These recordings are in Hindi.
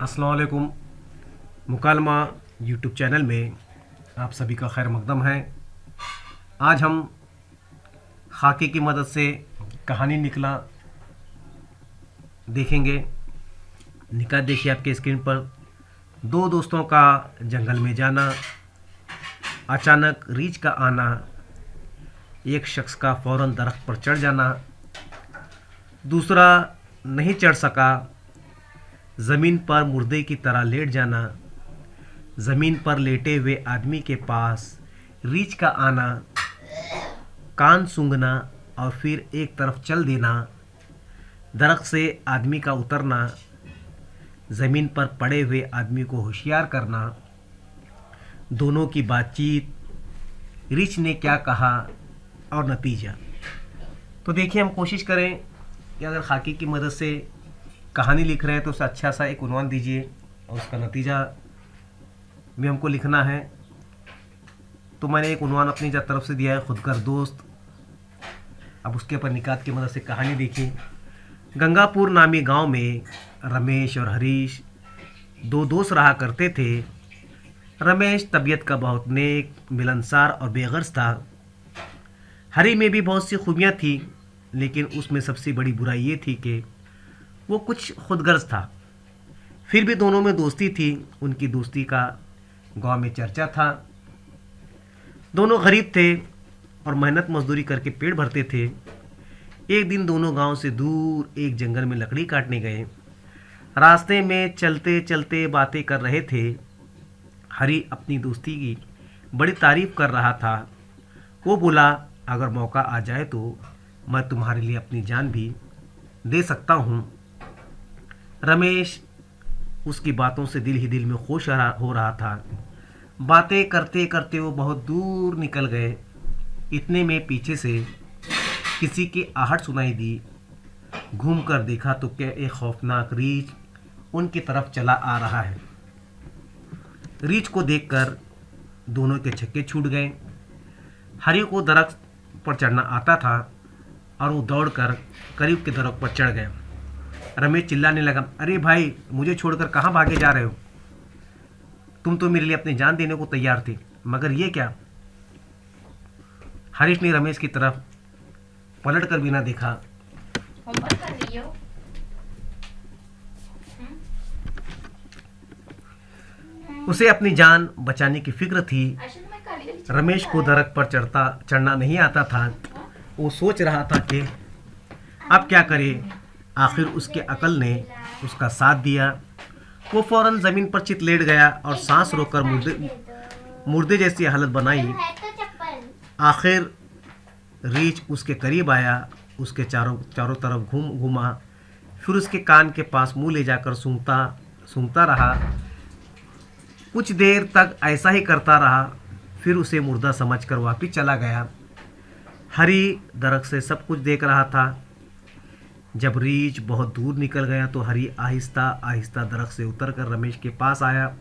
अस्सलाम वालेकुम। मुकालमा यूट्यूब चैनल में आप सभी का खैर मकदम है। आज हम खाके की मदद से कहानी निकला देखेंगे। निकाह देखिए आपके स्क्रीन पर। दो दोस्तों का जंगल में जाना, अचानक रीछ का आना, एक शख्स का फ़ौरन दरख्त पर चढ़ जाना, दूसरा नहीं चढ़ सका, ज़मीन पर मुर्दे की तरह लेट जाना, ज़मीन पर लेटे हुए आदमी के पास रीछ का आना, कान सूंघना और फिर एक तरफ चल देना, दरख्त से आदमी का उतरना, ज़मीन पर पड़े हुए आदमी को होशियार करना, दोनों की बातचीत, रीछ ने क्या कहा और नतीजा। तो देखिए, हम कोशिश करें कि अगर खाकी की मदद से कहानी लिख रहे हैं तो उसे अच्छा सा एक उन्वान दीजिए और उसका नतीजा भी हमको लिखना है। तो मैंने एक उन्वान अपनी तरफ से दिया है, खुदगर दोस्त। अब उसके ऊपर निकात की मदद से कहानी देखिए। गंगापुर नामी गांव में रमेश और हरीश दो दोस्त रहा करते थे। रमेश तबीयत का बहुत नेक, मिलनसार और बेगर्ज था। हरी में भी बहुत सी खूबियाँ थी, लेकिन उसमें सबसे बड़ी बुराई ये थी कि वो कुछ खुदगर्ज था। फिर भी दोनों में दोस्ती थी। उनकी दोस्ती का गांव में चर्चा था। दोनों गरीब थे और मेहनत मजदूरी करके पेट भरते थे। एक दिन दोनों गांव से दूर एक जंगल में लकड़ी काटने गए। रास्ते में चलते चलते बातें कर रहे थे। हरी अपनी दोस्ती की बड़ी तारीफ कर रहा था। वो बोला, अगर मौका आ जाए तो मैं तुम्हारे लिए अपनी जान भी दे सकता हूँ। रमेश उसकी बातों से दिल ही दिल में खुश हो रहा था। बातें करते करते वो बहुत दूर निकल गए। इतने में पीछे से किसी की आहट सुनाई दी। घूम कर देखा तो क्या एक खौफनाक रीछ उनकी तरफ चला आ रहा है। रीछ को देखकर दोनों के छक्के छूट गए। हरी को दरख्त पर चढ़ना आता था और वो दौड़कर करीब के दरख्त पर चढ़ गया। रमेश चिल्लाने लगा, अरे भाई, मुझे छोड़कर कहाँ भागे जा रहे हो? तुम तो मेरे लिए अपनी जान देने को तैयार थे, मगर ये क्या? हरीश ने रमेश की तरफ पलट कर बिना देखा। होमवर्क कर रही हो? उसे अपनी जान बचाने की फिक्र थी। रमेश को दरख्त पर चढ़ना नहीं आता था। वो सोच रहा था कि अब क्या करे। आखिर उसके अकल ने उसका साथ दिया। वो फौरन ज़मीन पर चित लेट गया और सांस रोककर मुर्दे जैसी हालत बनाई। आखिर रीछ उसके करीब आया, उसके चारों तरफ घूमा, फिर उसके कान के पास मुंह ले जाकर सूंघता रहा। कुछ देर तक ऐसा ही करता रहा, फिर उसे मुर्दा समझकर वापिस चला गया। हरी दरख्त से सब कुछ देख रहा था। जब रीछ बहुत दूर निकल गया तो हरी आहिस्ता आहिस्ता दरख्त से उतरकर रमेश के पास आया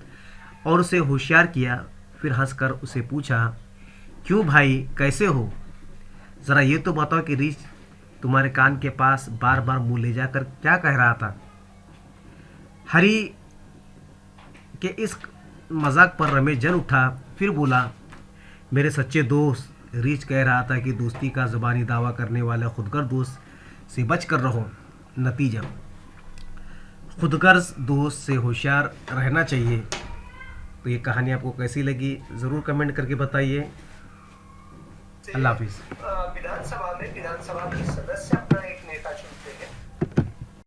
और उसे होशियार किया। फिर हंसकर उसे पूछा, क्यों भाई, कैसे हो? ज़रा ये तो बताओ कि रीछ तुम्हारे कान के पास बार बार मुंह ले जाकर क्या कह रहा था? हरी के इस मजाक पर रमेश जल उठा। फिर बोला, मेरे सच्चे दोस्त, रीछ कह रहा था कि दोस्ती का ज़ुबानी दावा करने वाले खुदगर दोस्त से बच कर रहो। नतीजा, खुदगर्ज दोस्त से होशियार रहना चाहिए। तो ये कहानी आपको कैसी लगी ज़रूर कमेंट करके बताइए। अल्लाह हाफिज़। विधानसभा में विधानसभा की सदस्य